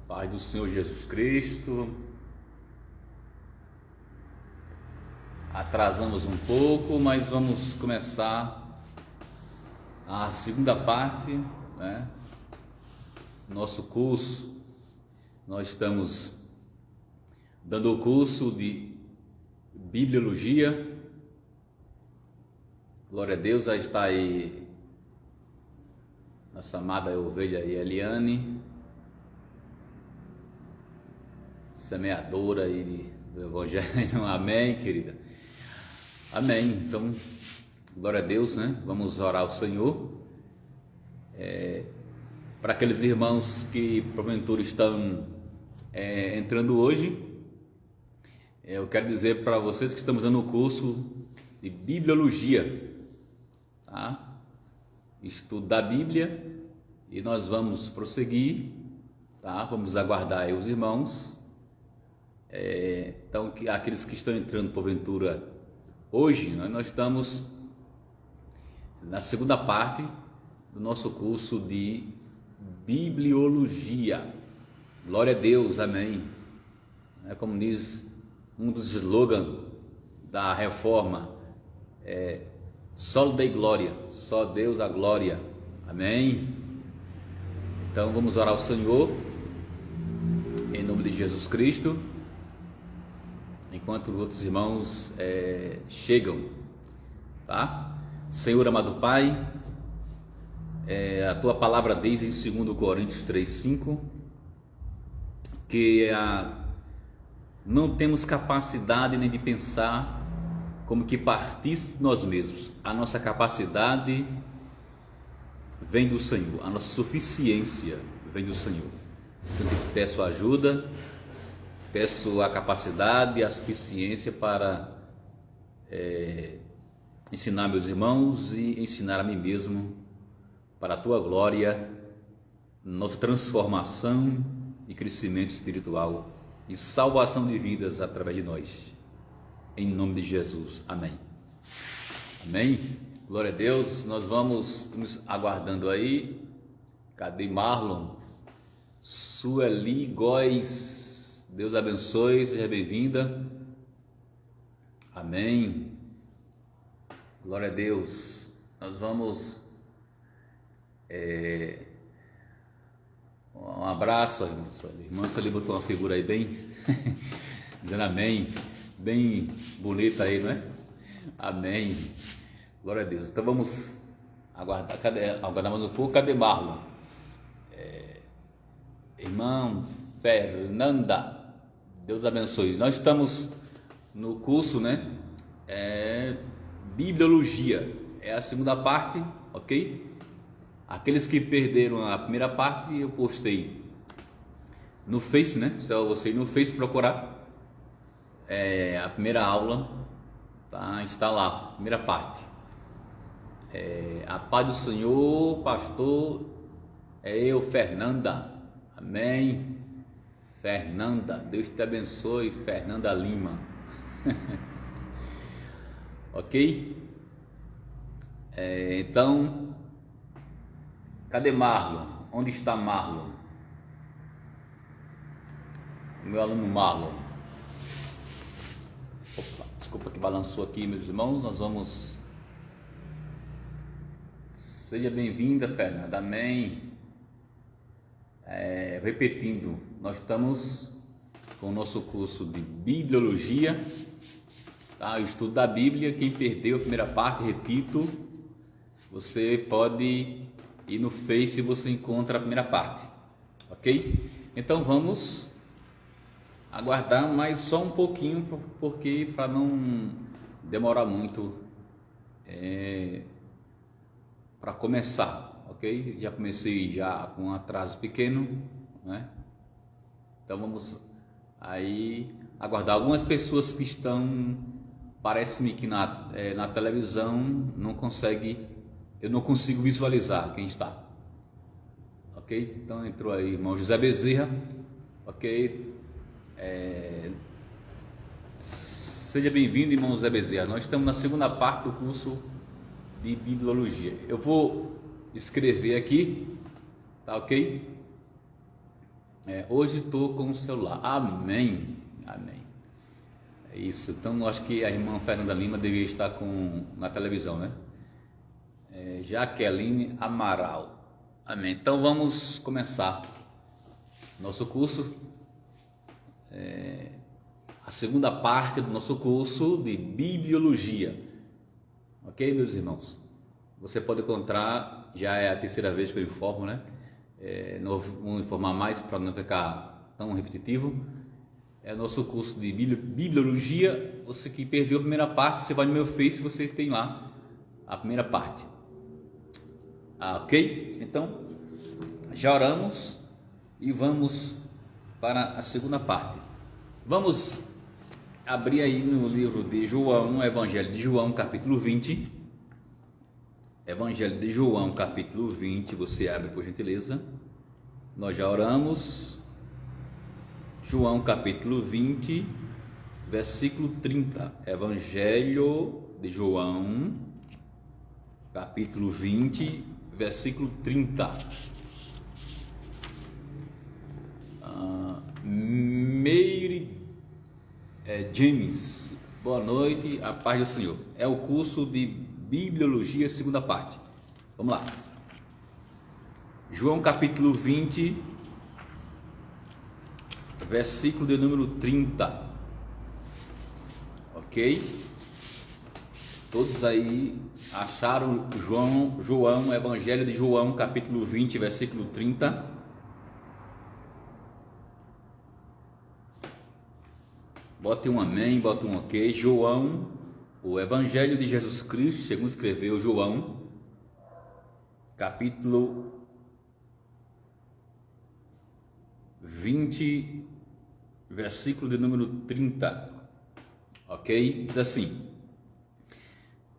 Paz do Senhor Jesus Cristo. Atrasamos um pouco, mas vamos começar a segunda parte, né? Nosso curso. Nós estamos dando o curso de Bibliologia. Glória a Deus, já está aí nossa amada ovelha Eliane, semeadora aí do Evangelho. Amém, querida? Amém. Então, glória a Deus, né? Vamos orar ao Senhor. Para aqueles irmãos que porventura estão entrando hoje, eu quero dizer para vocês que estamos dando o curso de Bibliologia, tá? Estudo da Bíblia, e nós vamos prosseguir, tá? Vamos aguardar aí os irmãos. Então, aqueles que estão entrando porventura hoje, nós estamos na segunda parte do nosso curso de Bibliologia. Glória a Deus, amém. É como diz um dos slogans da Reforma, só Dei glória, só Deus a glória, amém. Então vamos orar ao Senhor em nome de Jesus Cristo, enquanto outros irmãos chegam, tá? Senhor amado Pai, a tua palavra diz em 2 Coríntios 3:5 que não temos capacidade nem de pensar como que partisse de nós mesmos. A nossa capacidade vem do Senhor, a nossa suficiência vem do Senhor. Então eu peço ajuda, peço a capacidade e a suficiência para ensinar meus irmãos e ensinar a mim mesmo, para a tua glória, nossa transformação e crescimento espiritual e salvação de vidas através de nós. Em nome de Jesus, amém. Amém. Glória a Deus. Nós estamos aguardando aí. Cadê Marlon? Sueli Góes, Deus abençoe, seja bem-vinda. Amém. Glória a Deus. Nós vamos um abraço, irmã Sueli. Irmã Sueli botou uma figura aí bem dizendo amém, bem bonita aí, não é? Amém. Glória a Deus. Então vamos aguardar. Aguardamos um pouco. Cadê Marlon? Irmã Fernanda, Deus abençoe. Nós estamos no curso, né? Bibliologia. É a segunda parte, ok? Aqueles que perderam a primeira parte, eu postei no Face, né? Só você ir no Face procurar a primeira aula, tá? Está lá, primeira parte. A paz do Senhor, pastor, eu, Fernanda, amém. Fernanda, Deus te abençoe, Fernanda Lima. Ok? Então, cadê Marlon? Onde está Marlon? O meu aluno Marlon. Opa, desculpa que balançou aqui, meus irmãos. Nós vamos. Seja bem-vinda, Fernanda. Amém. Repetindo, nós estamos com o nosso curso de Bibliologia, tá? O estudo da Bíblia. Quem perdeu a primeira parte, repito, você pode ir no Face e você encontra a primeira parte, ok? Então vamos aguardar mais só um pouquinho, porque para não demorar muito para começar, ok? Já comecei já com um atraso pequeno, né? Então vamos aí aguardar. Algumas pessoas que estão, parece-me que na televisão não consegue, eu não consigo visualizar quem está, ok? Então entrou aí irmão José Bezerra, ok? Seja bem-vindo, irmão José Bezerra. Nós estamos na segunda parte do curso de Bibliologia. Eu vou escrever aqui, tá ok? Hoje estou com o celular. Amém. Amém. É isso. Então, acho que a irmã Fernanda Lima devia estar na televisão, né? Jaqueline Amaral. Amém. Então, vamos começar nosso curso. A segunda parte do nosso curso de Bibliologia. Ok, meus irmãos? Você pode encontrar, já é a terceira vez que eu informo, né? Não vou informar mais para não ficar tão repetitivo. É o nosso curso de Bibliologia. Você que perdeu a primeira parte, você vai no meu Face, você tem lá a primeira parte. Ok? Então, já oramos e vamos para a segunda parte. Vamos abrir aí no livro de João, Evangelho de João, capítulo 20. Evangelho de João, capítulo 20, você abre por gentileza. Nós já oramos. João, capítulo 20, versículo 30. Evangelho de João, capítulo 20, versículo 30. Mary James, boa noite, a paz do Senhor. É o curso de Bibliologia, segunda parte. Vamos lá. João capítulo 20, versículo de número 30. Ok? Todos aí acharam João, Evangelho de João, capítulo 20, versículo 30. Bote um amém, bote um ok. João, o Evangelho de Jesus Cristo, segundo escreveu João, capítulo 20, versículo de número 30. Ok? Diz assim: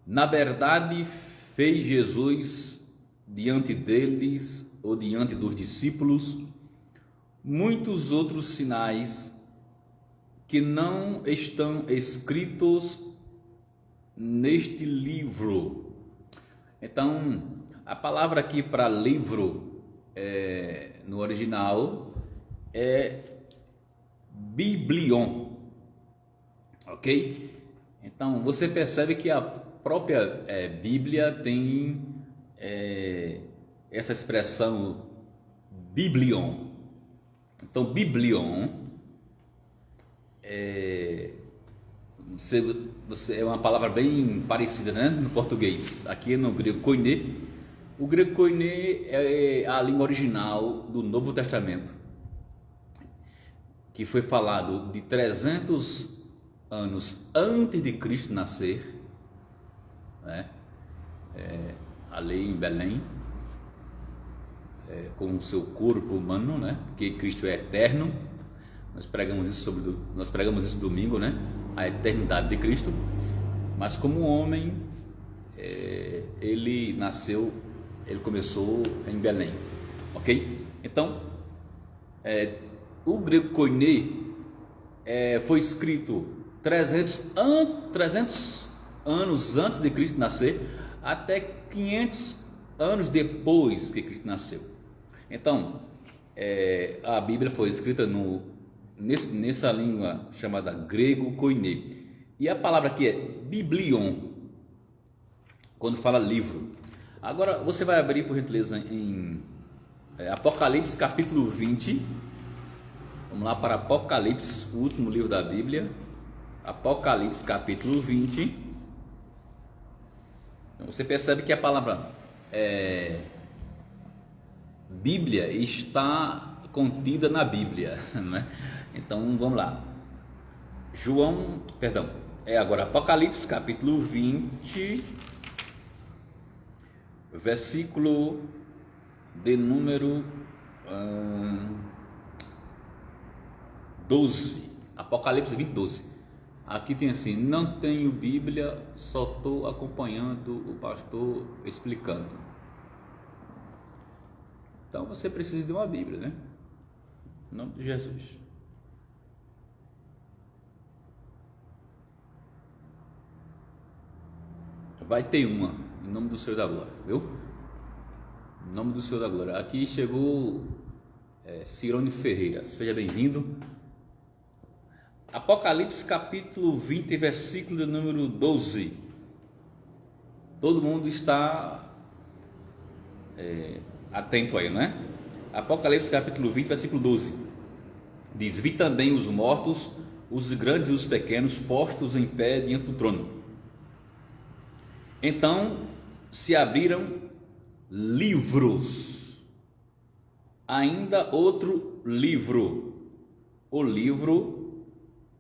na verdade, fez Jesus diante deles, ou diante dos discípulos, muitos outros sinais que não estão escritos neste livro. Então, a palavra aqui para livro, no original, é biblion, ok? Então, você percebe que a própria Bíblia tem essa expressão biblion. Então, biblion é uma palavra bem parecida, né, no português. Aqui no grego koiné. O grego koiné é a língua original do Novo Testamento, que foi falado de 300 anos antes de Cristo nascer, né? Ali em Belém, com o seu corpo humano, né? Porque Cristo é eterno. Nós pregamos isso domingo, né? A eternidade de Cristo. Mas como homem, ele nasceu, ele começou em Belém, ok? Então, o grego koiné foi escrito 300 anos antes de Cristo nascer, até 500 anos depois que Cristo nasceu. Então, a Bíblia foi escrita nessa língua chamada grego koiné. E a palavra aqui é biblion, quando fala livro. Agora você vai abrir, por gentileza, em Apocalipse capítulo 20. Vamos lá para Apocalipse, o último livro da Bíblia. Apocalipse capítulo 20. Então, você percebe que a palavra Bíblia está contida na Bíblia, né? Então vamos lá. Agora Apocalipse capítulo 20, versículo de número 12. Apocalipse 20, 12. Aqui tem assim: não tenho Bíblia, só estou acompanhando o pastor explicando. Então você precisa de uma Bíblia, né? Em nome de Jesus. Vai ter uma, em nome do Senhor da Glória, viu? Em nome do Senhor da Glória. Aqui chegou Cirone Ferreira, seja bem-vindo. Apocalipse capítulo 20, versículo de número 12. Todo mundo está atento aí, não é? Apocalipse capítulo 20, versículo 12. Diz: vi também os mortos, os grandes e os pequenos, postos em pé diante do trono. Então se abriram livros, ainda outro livro, o livro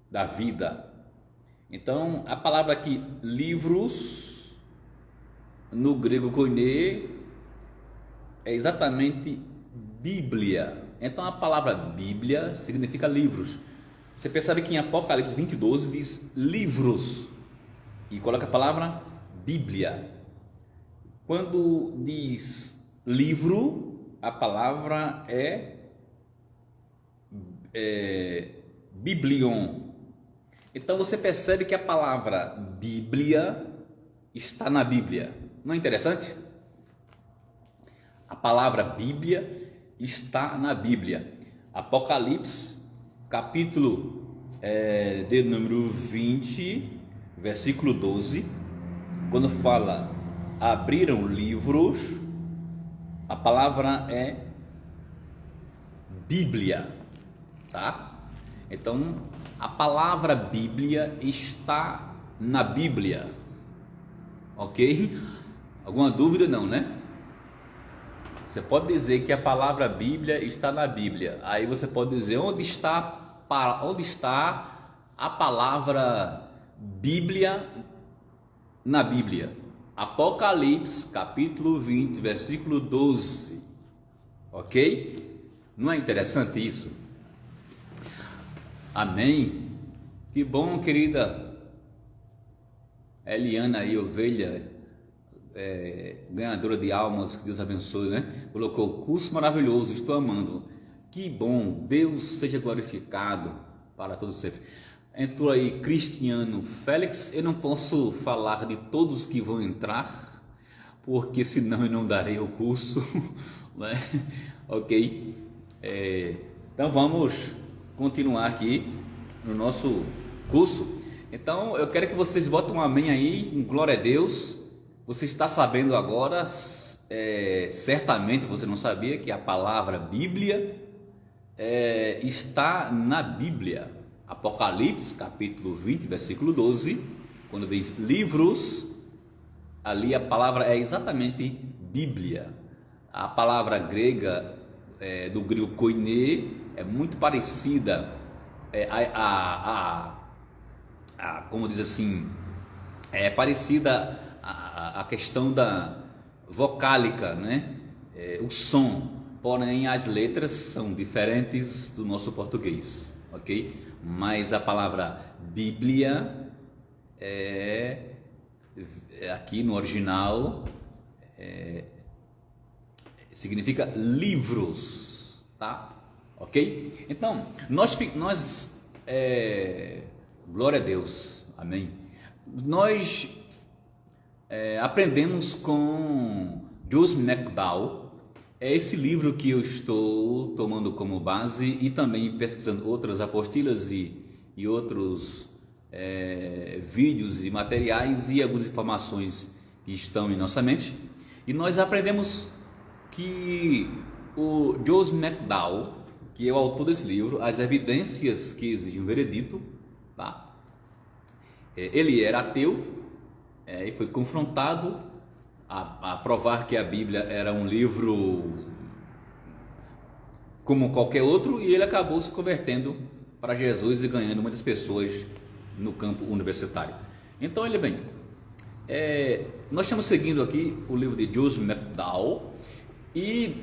da vida. Então a palavra aqui, livros, no grego koine, é exatamente Bíblia. Então a palavra Bíblia significa livros. Você percebe que em Apocalipse 20:12 diz livros e coloca a palavra Bíblia. Quando diz livro, a palavra é biblion. Então você percebe que a palavra Bíblia está na Bíblia. Não é interessante? A palavra Bíblia está na Bíblia. Apocalipse, capítulo de número 20, versículo 12, quando fala abriram livros, a palavra é Bíblia, tá? Então a palavra Bíblia está na Bíblia, ok? Alguma dúvida? Não, né? Você pode dizer que a palavra Bíblia está na Bíblia. Aí você pode dizer onde está a palavra Bíblia na Bíblia. Apocalipse capítulo 20, versículo 12. Ok? Não é interessante isso? Amém? Que bom, querida Eliana aí, ovelha, ganhadora de almas, que Deus abençoe, né? Colocou curso maravilhoso, estou amando. Que bom, Deus seja glorificado para todos sempre. Entrou aí Cristiano Félix. Eu não posso falar de todos que vão entrar, porque senão eu não darei o curso, né? Ok? Então vamos continuar aqui no nosso curso. Então eu quero que vocês botem um amém aí, em glória a Deus. Você está sabendo agora, certamente você não sabia, que a palavra Bíblia está na Bíblia. Apocalipse capítulo 20, versículo 12, quando diz livros, ali a palavra é exatamente Bíblia. A palavra grega, do grego koine, é muito parecida como diz assim, é parecida a questão da vocálica, né? O som, porém as letras são diferentes do nosso português, ok? Mas a palavra Bíblia aqui no original significa livros, tá? Ok? Então nós glória a Deus, amém. Nós aprendemos com Joseph McDowell. É esse livro que eu estou tomando como base e também pesquisando outras apostilas e outros vídeos e materiais e algumas informações que estão em nossa mente. E nós aprendemos que o Joseph McDowell, que é o autor desse livro, As Evidências que Exigem um Veredito, tá? Ele era ateu e foi confrontado a provar que a Bíblia era um livro como qualquer outro, e ele acabou se convertendo para Jesus e ganhando muitas pessoas no campo universitário. Então, nós estamos seguindo aqui o livro de Joseph McDowell e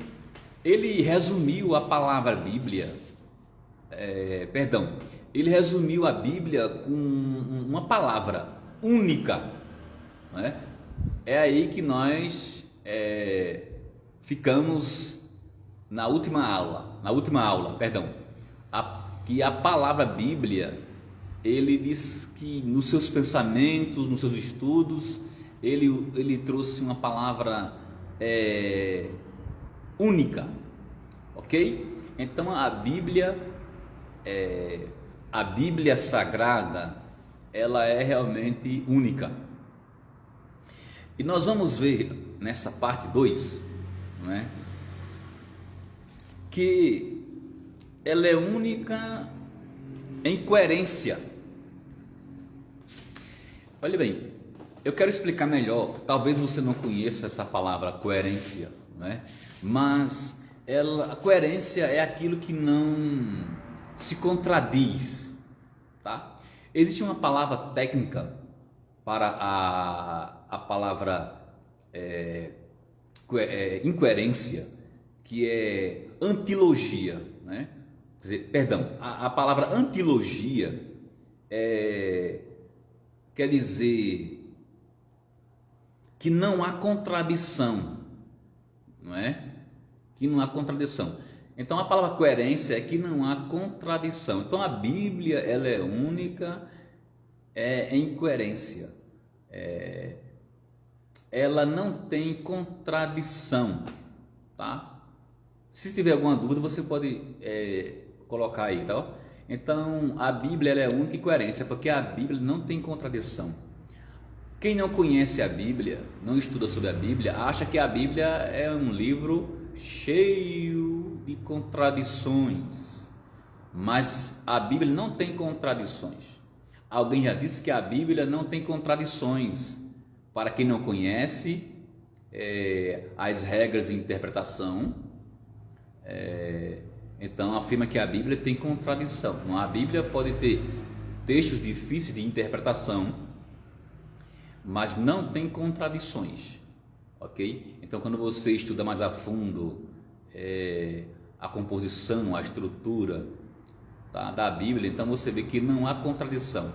ele resumiu a palavra Bíblia, ele resumiu a Bíblia com uma palavra única, não é? É aí que nós ficamos na última aula, que a palavra Bíblia, ele diz que nos seus pensamentos, nos seus estudos, ele trouxe uma palavra única, ok? Então a Bíblia Sagrada, ela é realmente única. E nós vamos ver nessa parte 2, não é? Que ela é única em coerência. Olha bem, eu quero explicar melhor. Talvez você não conheça essa palavra coerência, né? Mas a coerência é aquilo que não se contradiz, tá? Existe uma palavra técnica para a palavra incoerência, que é antilogia, né? Quer dizer, perdão, a palavra antilogia quer dizer que não há contradição, não é? Que não há contradição. Então a palavra coerência é que não há contradição. Então a Bíblia, ela é única em coerência. Ela não tem contradição, tá? Se tiver alguma dúvida, você pode colocar aí, tá? Então a Bíblia, ela é única em coerência, porque a Bíblia não tem contradição. Quem não conhece a Bíblia, não estuda sobre a Bíblia, acha que a Bíblia é um livro cheio de contradições, mas a Bíblia não tem contradições. Alguém já disse que a Bíblia não tem contradições. Para quem não conhece as regras de interpretação, então afirma que a Bíblia tem contradição. A Bíblia pode ter textos difíceis de interpretação, mas não tem contradições, ok? Então quando você estuda mais a fundo a composição, a estrutura, tá, da Bíblia, então você vê que não há contradição.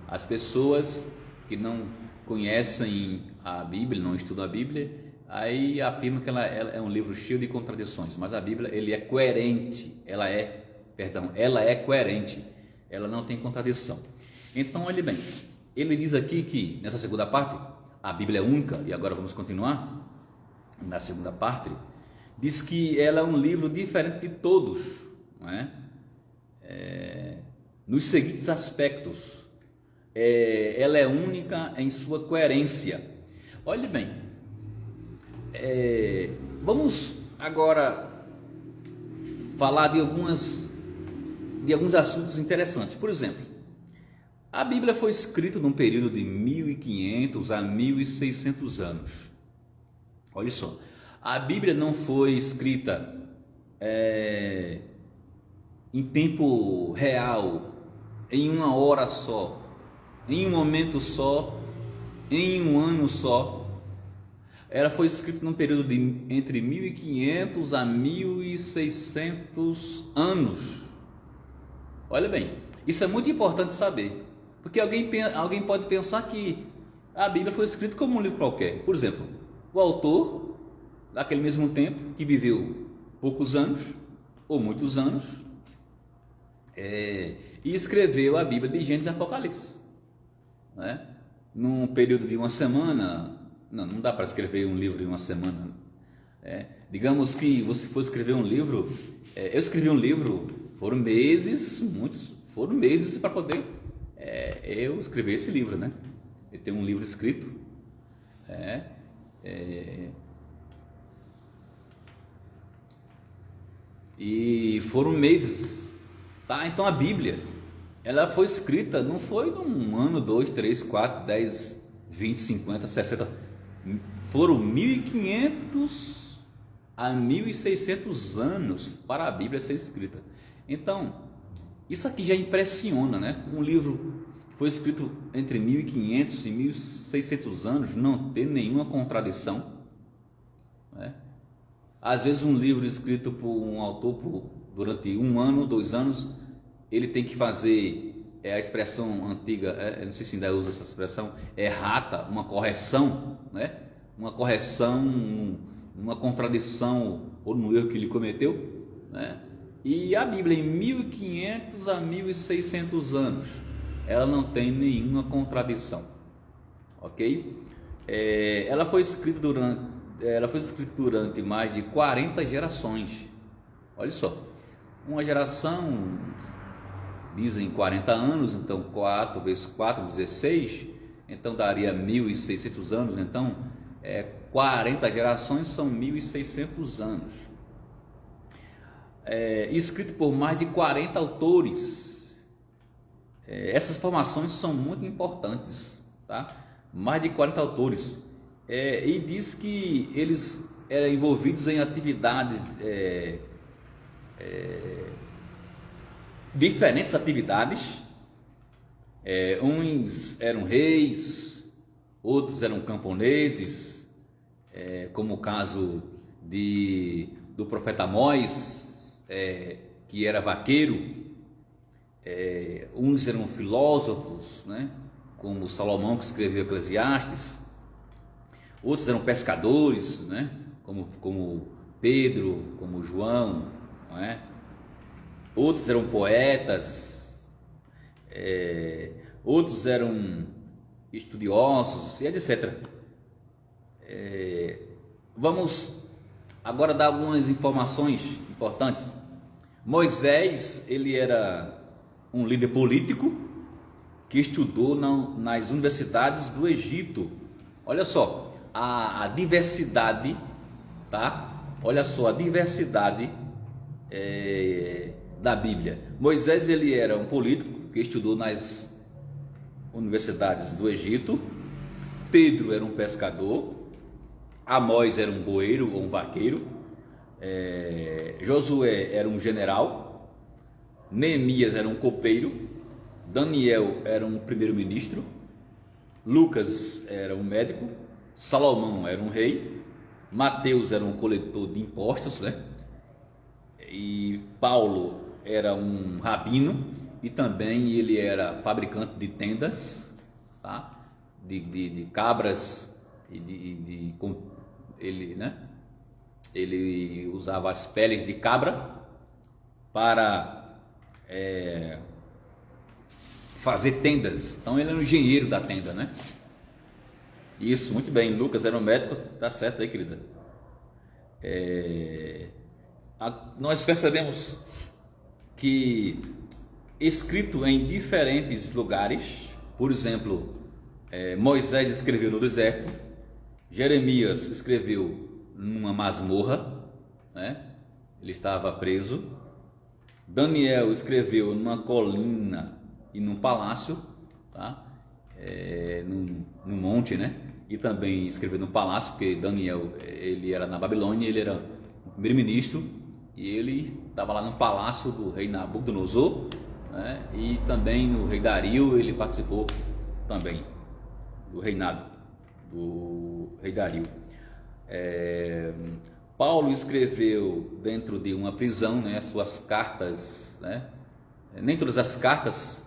As pessoas que não conhecem a Bíblia, não estudam a Bíblia, aí afirmam que ela é um livro cheio de contradições, mas a Bíblia, ele é coerente, ela é coerente, ela não tem contradição. Então olhe bem, ele diz aqui que nessa segunda parte a Bíblia é única, e agora vamos continuar na segunda parte. Diz que ela é um livro diferente de todos, não é? Nos seguintes aspectos: ela é única em sua coerência. Olhe bem, vamos agora falar de alguns assuntos interessantes. Por exemplo, a Bíblia foi escrita num período de 1500 a 1600 anos. Olha só, a Bíblia não foi escrita em tempo real, em uma hora só, em um momento só, em um ano só. Ela foi escrita num período de entre 1500 a 1600 anos. Olha bem, isso é muito importante saber, porque alguém pode pensar que a Bíblia foi escrita como um livro qualquer. Por exemplo, o autor, daquele mesmo tempo, que viveu poucos anos ou muitos anos, e escreveu a Bíblia de Gênesis e Apocalipse, né? Num período de uma semana. Não dá para escrever um livro em uma semana. Digamos que você for escrever um livro, eu escrevi um livro, foram meses para poder eu escrever esse livro, né? Eu tenho um livro escrito, e foram meses, tá? Então a Bíblia, ela foi escrita, não foi num ano, 2, 3, 4, 10, 20, 50, 60, foram 1500 a 1600 anos para a Bíblia ser escrita. Então, isso aqui já impressiona, né? Um livro que foi escrito entre 1500 e 1600 anos não tem nenhuma contradição, né? Às vezes um livro escrito por um autor durante 1 ano, 2 anos, ele tem que fazer a expressão antiga, não sei se ainda usa essa expressão, errata, uma correção, né? Uma correção, uma contradição ou no erro que ele cometeu, né? E a Bíblia, em 1500 a 1600 anos, ela não tem nenhuma contradição, ok? Ela foi escrita durante mais de 40 gerações. Olha só, Uma geração, dizem 40 anos, então 4 vezes 4, 16, então daria 1.600 anos, então 40 gerações são 1.600 anos. Escrito por mais de 40 autores. Essas informações são muito importantes, tá? Mais de 40 autores. E diz que eles eram envolvidos em atividades, diferentes atividades. Uns eram reis, outros eram camponeses, como o caso do profeta Amós, que era vaqueiro. Uns eram filósofos, né, como Salomão, que escreveu Eclesiastes. Outros eram pescadores, né, como Pedro, como João, não é? Outros eram poetas, outros eram estudiosos e etc. Vamos agora dar algumas informações importantes. Moisés, ele era um líder político que estudou nas universidades do Egito. Olha só a diversidade, tá? Olha só a diversidade da Bíblia. Moisés, ele era um político que estudou nas universidades do Egito. Pedro era um pescador. Amós era um boeiro ou um vaqueiro. Josué era um general. Neemias era um copeiro. Daniel era um primeiro-ministro. Lucas era um médico. Salomão era um rei. Mateus era um coletor de impostos, né? E Paulo era um rabino, e também ele era fabricante de tendas, tá? de cabras, ele usava as peles de cabra para fazer tendas. Então ele era um engenheiro da tenda, né? Isso, muito bem. Lucas era um médico, tá certo aí, querida. Nós percebemos que escrito em diferentes lugares, por exemplo, Moisés escreveu no deserto, Jeremias escreveu numa masmorra, né? Ele estava preso. Daniel escreveu numa colina e num palácio, tá? Num monte, né? E também escreveu no palácio, porque Daniel, ele era na Babilônia, ele era o primeiro-ministro, e ele estava lá no palácio do rei Nabucodonosor, né? E também no rei Dario, ele participou também do reinado do rei Dario. Paulo escreveu dentro de uma prisão, né, suas cartas, né? Nem todas as cartas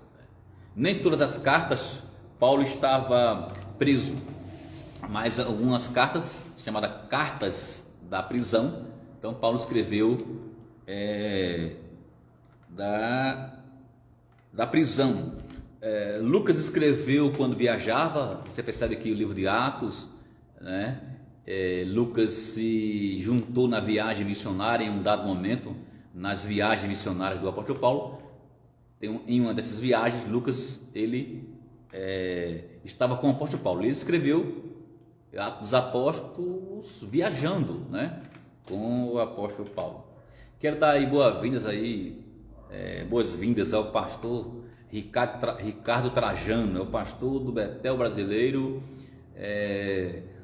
Paulo estava preso, mas algumas cartas, chamadas cartas da prisão. Então Paulo escreveu da prisão. Lucas escreveu quando viajava. Você percebe que o livro de Atos, né? Lucas se juntou na viagem missionária em um dado momento, nas viagens missionárias do apóstolo Paulo. Em uma dessas viagens, Lucas, ele estava com o apóstolo Paulo. Ele escreveu Atos dos Apóstolos viajando, né, com o apóstolo Paulo. Quero dar aí boas-vindas ao pastor Ricardo Trajano, é o pastor do Betel brasileiro,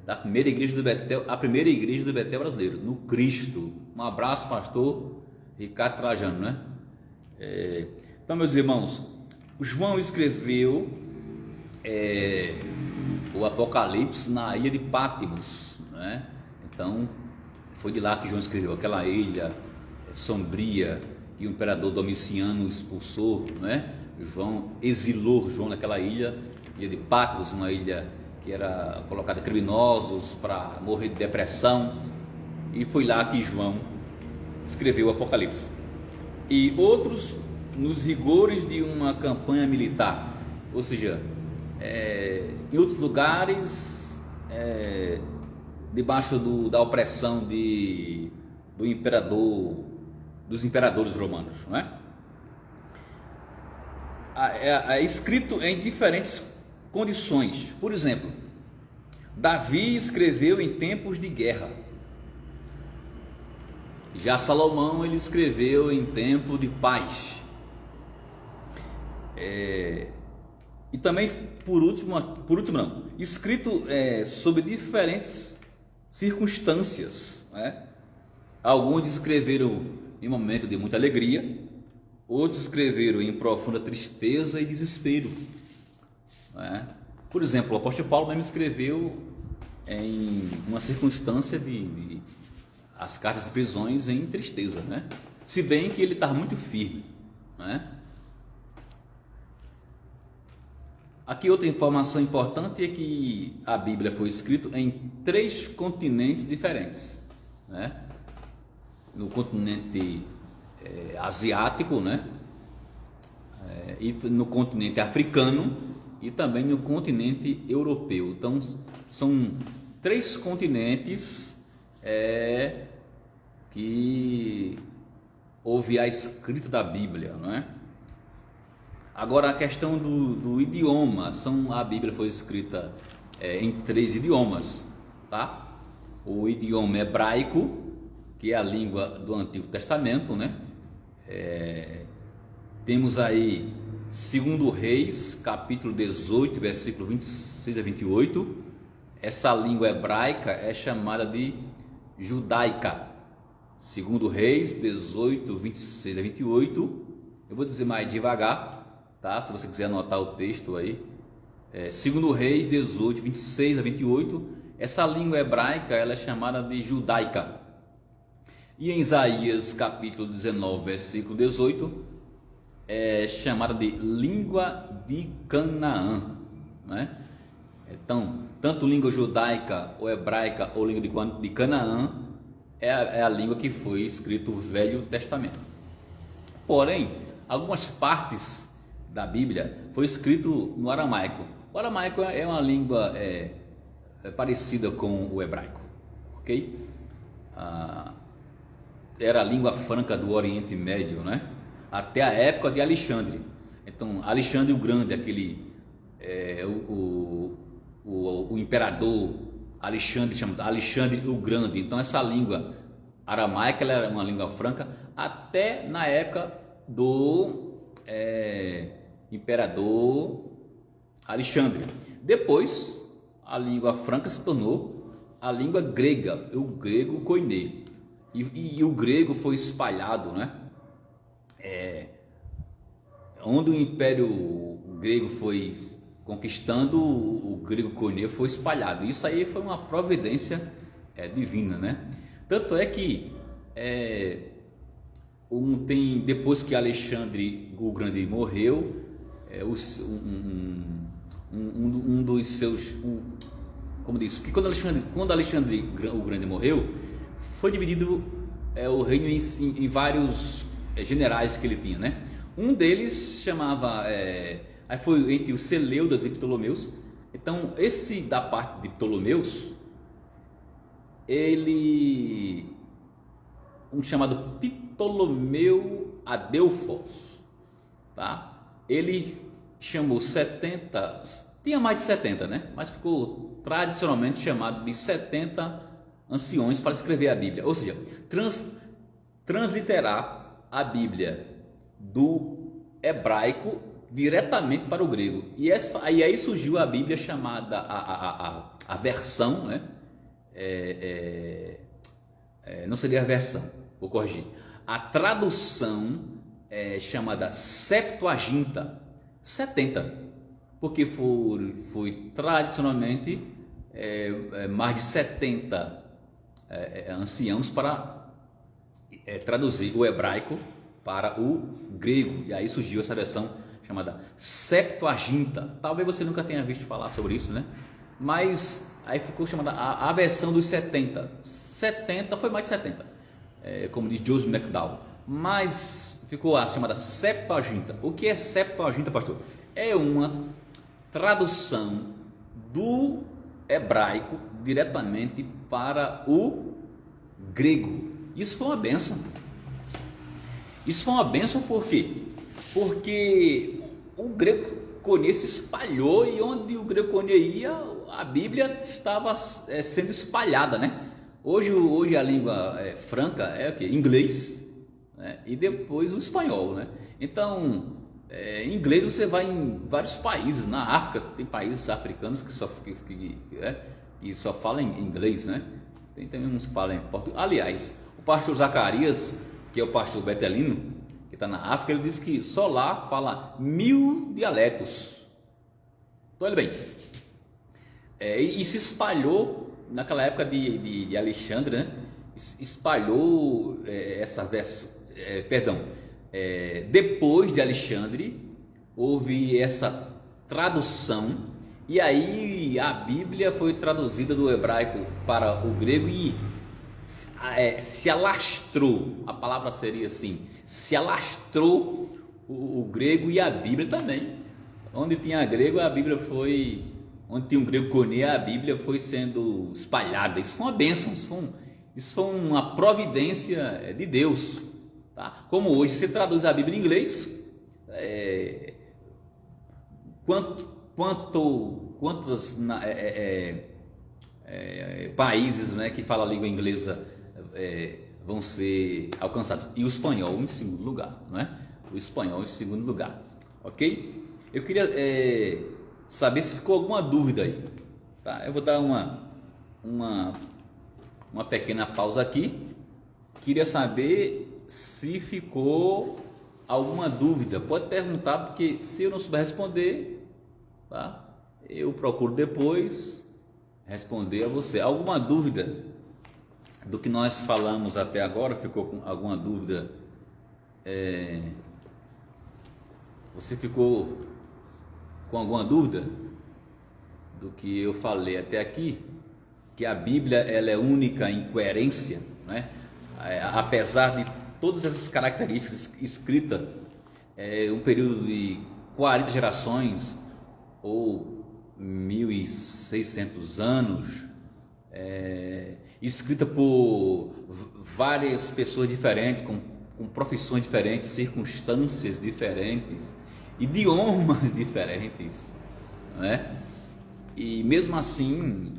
da primeira igreja do Betel, a primeira igreja do Betel brasileiro, no Cristo. Um abraço, pastor Ricardo Trajano, né? Então, meus irmãos, João escreveu o Apocalipse na ilha de Patmos, né? Então, foi de lá que João escreveu, aquela ilha sombria que o imperador Domiciano expulsou, né? João exilou João naquela ilha de Patmos, uma ilha que era colocada criminosos para morrer de depressão, e foi lá que João escreveu o Apocalipse. E outros nos rigores de uma campanha militar, ou seja, em outros lugares, debaixo da opressão do imperador dos imperadores romanos, não é? É escrito em diferentes condições. Por exemplo, Davi escreveu em tempos de guerra. Já Salomão ele escreveu em tempo de paz. E também, por último não, escrito sobre diferentes circunstâncias, né? Alguns escreveram em momento de muita alegria, outros escreveram em profunda tristeza e desespero, né? Por exemplo, o apóstolo Paulo mesmo escreveu em uma circunstância de as cartas e prisões em tristeza, né? Se bem que ele estava muito firme, né? Aqui outra informação importante é que a Bíblia foi escrita em 3 continentes diferentes, né? No continente asiático, né? E no continente africano e também no continente europeu. Então são 3 continentes que houve a escrita da Bíblia, não é? Agora a questão do idioma, a Bíblia foi escrita em 3 idiomas, tá? O idioma hebraico, que é a língua do Antigo Testamento, né? Temos aí 2 Reis, capítulo 18, versículo 26 a 28. Essa língua hebraica é chamada de judaica. 2 Reis 18, 26 a 28. Eu vou dizer mais devagar, tá? Se você quiser anotar o texto aí. 2 Reis 18, 26 a 28. Essa língua hebraica ela é chamada de judaica. E em Isaías capítulo 19, versículo 18, é chamada de língua de Canaã, né? Então, tanto língua judaica ou hebraica ou língua de Canaã é a língua que foi escrito o Velho Testamento. Porém, algumas partes da Bíblia foi escrito no aramaico. O aramaico é uma língua parecida com o hebraico, ok? Era a língua franca do Oriente Médio, né? Até a época de Alexandre. Então, Alexandre o Grande, o imperador Alexandre, chamado Alexandre o Grande. Então, essa língua aramaica ela era uma língua franca até na época do imperador Alexandre. Depois, a língua franca se tornou a língua grega, o grego koiné. E o grego foi espalhado, né? Onde o Império Grego foi conquistando, o grego koiné foi espalhado. Isso aí foi uma providência divina, né? Tanto é que depois que Alexandre o Grande morreu, um dos seus, como disse, que quando Alexandre o Grande morreu, foi dividido o reino em vários generais que ele tinha, né? Um deles chamava, aí foi entre os Seleudas e Ptolomeus. Então esse da parte de Ptolomeus, um chamado Ptolomeu Adelfos, tá? Ele chamou 70, tinha mais de 70, né? Mas ficou tradicionalmente chamado de 70 anciões para escrever a Bíblia, ou seja, transliterar a Bíblia do hebraico diretamente para o grego. E aí surgiu a Bíblia chamada a versão, né? Não seria a versão, vou corrigir. A tradução chamada Septuaginta, 70, porque foi tradicionalmente mais de 70 anciãos para traduzir o hebraico para o grego, e aí surgiu essa versão chamada Septuaginta. Talvez você nunca tenha visto falar sobre isso, né? Mas aí ficou chamada a versão dos 70. 70 foi mais de 70, como diz Joseph McDowell, mas ficou a chamada Septuaginta. O que é Septuaginta, pastor? É uma tradução do hebraico diretamente para o grego. Isso foi uma bênção. Isso foi uma bênção por quê? Porque o grego Koine se espalhou e onde o grego Koine ia, a Bíblia estava sendo espalhada, né? Hoje a língua franca é o quê? Inglês, né? E depois o espanhol, né? Então, em inglês você vai em vários países. Na África tem países africanos que só falam em inglês, né? Tem também uns que falam em português. Aliás, o pastor Zacarias, que é o pastor betelino, que está na África, ele diz que só lá fala 1000 dialetos. Então, olha bem, e se espalhou naquela época de Alexandre, né? Espalhou depois de Alexandre houve essa tradução, e aí a Bíblia foi traduzida do hebraico para o grego e se alastrou, a palavra seria assim, se alastrou o grego e a Bíblia também. Onde tinha grego, a Bíblia foi, onde tinha um grego Koine, a Bíblia foi sendo espalhada. Isso foi uma bênção, isso foi uma providência de Deus, tá? Como hoje você traduz a Bíblia em inglês, quantos países, né, que falam a língua inglesa vão ser alcançados? E o espanhol em segundo lugar, não é? O espanhol em segundo lugar, ok? Eu queria saber se ficou alguma dúvida aí, tá? Eu vou dar uma pequena pausa aqui. Queria saber se ficou alguma dúvida. Pode perguntar, porque se eu não souber responder, tá? Eu procuro depois responder a você. Alguma dúvida do que nós falamos até agora? Ficou com alguma dúvida? Você ficou com alguma dúvida do que eu falei até aqui? Que a Bíblia ela é única em coerência, né? Apesar de todas essas características escritas um período de 40 gerações ou 1600 anos, escrita por várias pessoas diferentes, com profissões diferentes, circunstâncias diferentes, idiomas diferentes, né? E mesmo assim,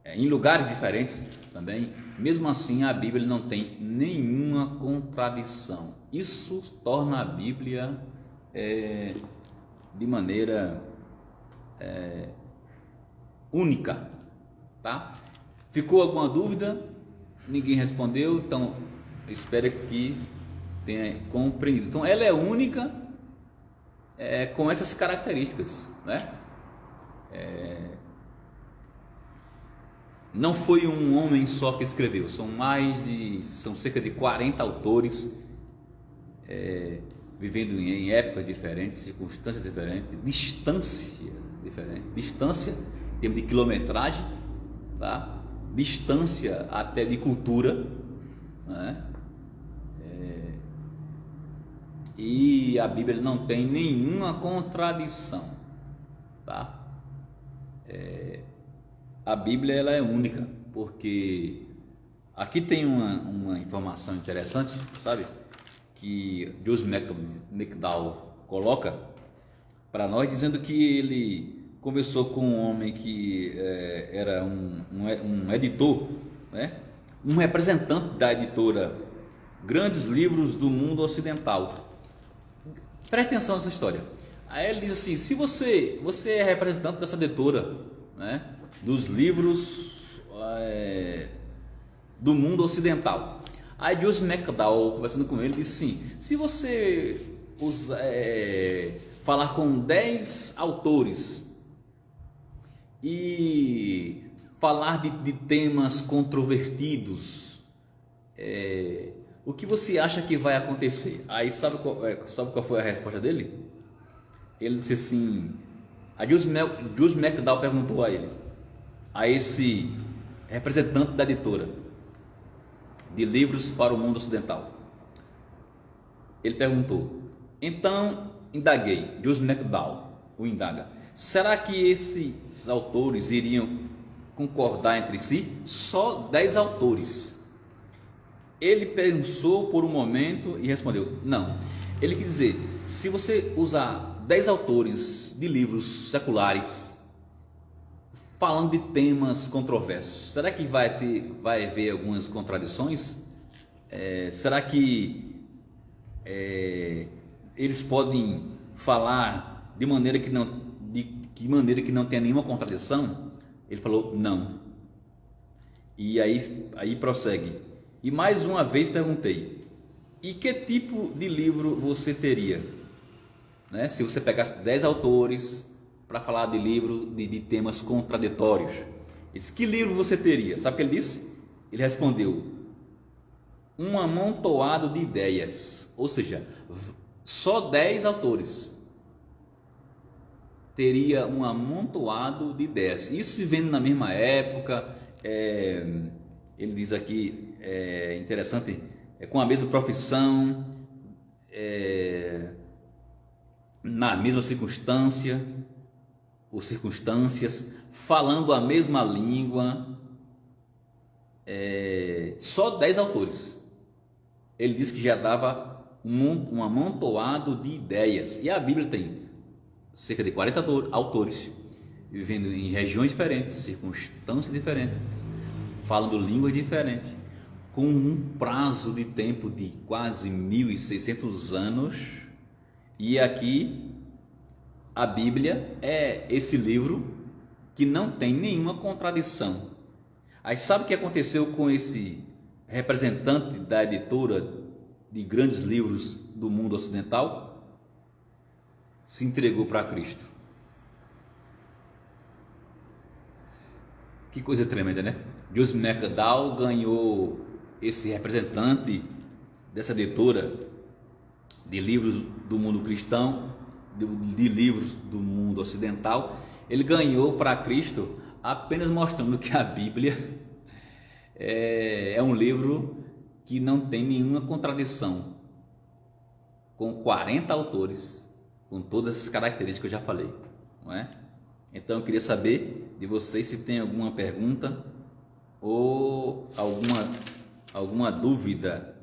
em lugares diferentes também, mesmo assim a Bíblia não tem nenhuma contradição. Isso torna a Bíblia de maneira única, tá? Ficou alguma dúvida? Ninguém respondeu, então espero que tenha compreendido. Então ela é única com essas características, né? Não foi um homem só que escreveu, são cerca de 40 autores, vivendo em épocas diferentes, circunstâncias diferentes, distância diferente, distância em termos de quilometragem, tá? Distância até de cultura, né? E a Bíblia não tem nenhuma contradição, tá? A Bíblia ela é única, porque aqui tem uma informação interessante, sabe? Que Joseph McDowell coloca para nós, dizendo que ele conversou com um homem que era um editor, né? Um representante da editora Grandes Livros do Mundo Ocidental. Preste atenção nessa história. Aí ele diz assim: se você é representante dessa editora, né, dos livros do mundo ocidental. Aí Joseph McDowell, conversando com ele, disse assim: se você falar com 10 autores e falar de temas controvertidos, o que você acha que vai acontecer? Aí sabe qual foi a resposta dele? Ele disse assim, a Joseph McDowell perguntou a esse representante da editora de livros para o mundo ocidental. Ele perguntou, então indaguei, Joseph McDowell o indaga, será que esses autores iriam concordar entre si? Só 10 autores. ele pensou por um momento e respondeu: não. Ele quer dizer, se você usar 10 autores de livros seculares falando de temas controversos, será que vai haver algumas contradições? Será que eles podem falar de maneira que não tenha nenhuma contradição? Ele falou não. E aí prossegue. E mais uma vez perguntei: e que tipo de livro você teria? Né? Se você pegasse 10 autores para falar de livro de temas contraditórios, ele disse: que livro você teria? Sabe o que ele disse? Ele respondeu: um amontoado de ideias. Ou seja, só 10 autores teria um amontoado de ideias. Isso vivendo na mesma época. Ele diz aqui, interessante, com a mesma profissão, na mesma circunstância ou circunstâncias, falando a mesma língua, só 10 autores. Ele disse que já dava um amontoado de ideias. E a Bíblia tem cerca de 40 autores, vivendo em regiões diferentes, circunstâncias diferentes, falando línguas diferentes, com um prazo de tempo de quase 1.600 anos. E aqui a Bíblia é esse livro que não tem nenhuma contradição. Aí sabe o que aconteceu com esse representante da editora de grandes livros do mundo ocidental? Se entregou para Cristo. Que coisa tremenda, né? Joseph McDowell ganhou esse representante dessa editora de livros do mundo cristão, de livros do mundo ocidental. Ele ganhou para Cristo apenas mostrando que a Bíblia é um livro que não tem nenhuma contradição, com 40 autores, com todas essas características que eu já falei, não é? Então eu queria saber de vocês se tem alguma pergunta ou alguma dúvida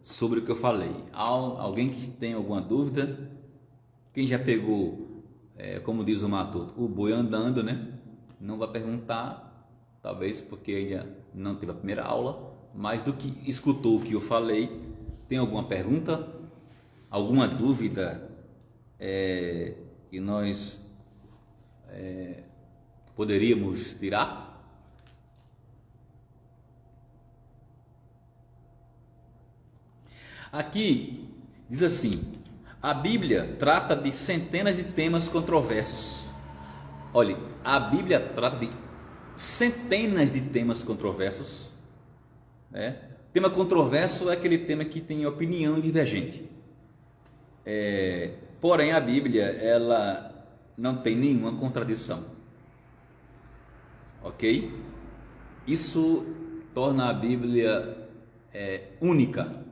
sobre o que eu falei. Alguém que tem alguma dúvida? Quem já pegou, como diz o Matuto, o boi andando, né? Não vai perguntar, talvez porque ainda não teve a primeira aula, mas do que escutou o que eu falei, tem alguma pergunta? Alguma dúvida que nós poderíamos tirar? Aqui diz assim: a Bíblia trata de centenas de temas controversos. Olhe, a Bíblia trata de centenas de temas controversos. Tema controverso é aquele tema que tem opinião divergente. Porém, a Bíblia, ela não tem nenhuma contradição. Ok? Isso torna a Bíblia única.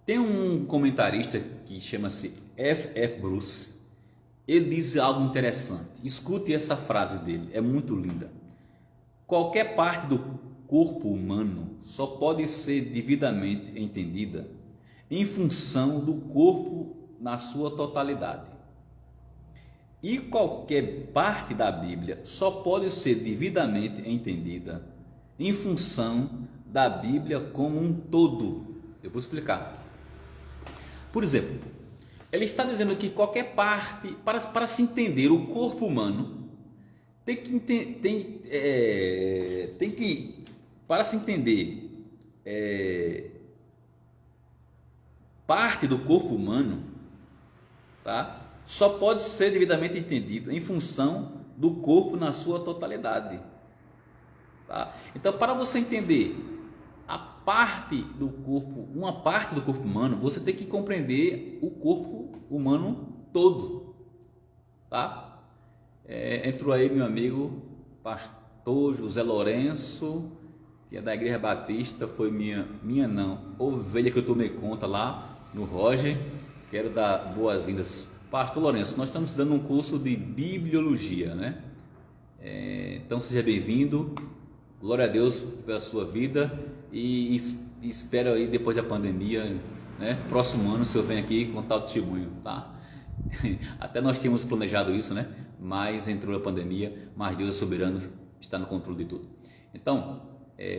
Tem um comentarista que chama-se F.F. Bruce. Ele diz algo interessante. Escute essa frase dele, é muito linda. Qualquer parte do corpo humano só pode ser devidamente entendida em função do corpo na sua totalidade. E qualquer parte da Bíblia só pode ser devidamente entendida em função da Bíblia como um todo. Eu vou explicar. Por exemplo, ele está dizendo que qualquer parte, para se entender o corpo humano, para se entender parte do corpo humano, tá? Só pode ser devidamente entendido em função do corpo na sua totalidade, tá? Então, para você entender a parte do corpo, uma parte do corpo humano, você tem que compreender o corpo humano todo, tá? Entrou aí meu amigo pastor José Lourenço, que é da Igreja Batista, foi minha não, ovelha que eu tomei conta lá no Roger. Quero dar boas-vindas. Pastor Lourenço, nós estamos dando um curso de bibliologia, né? Então seja bem-vindo, glória a Deus pela sua vida e espero aí depois da pandemia, né? Próximo ano o senhor vem aqui contar o testemunho, tá? Até nós tínhamos planejado isso, né? Mas entrou a pandemia, mas Deus é soberano, está no controle de tudo. Então,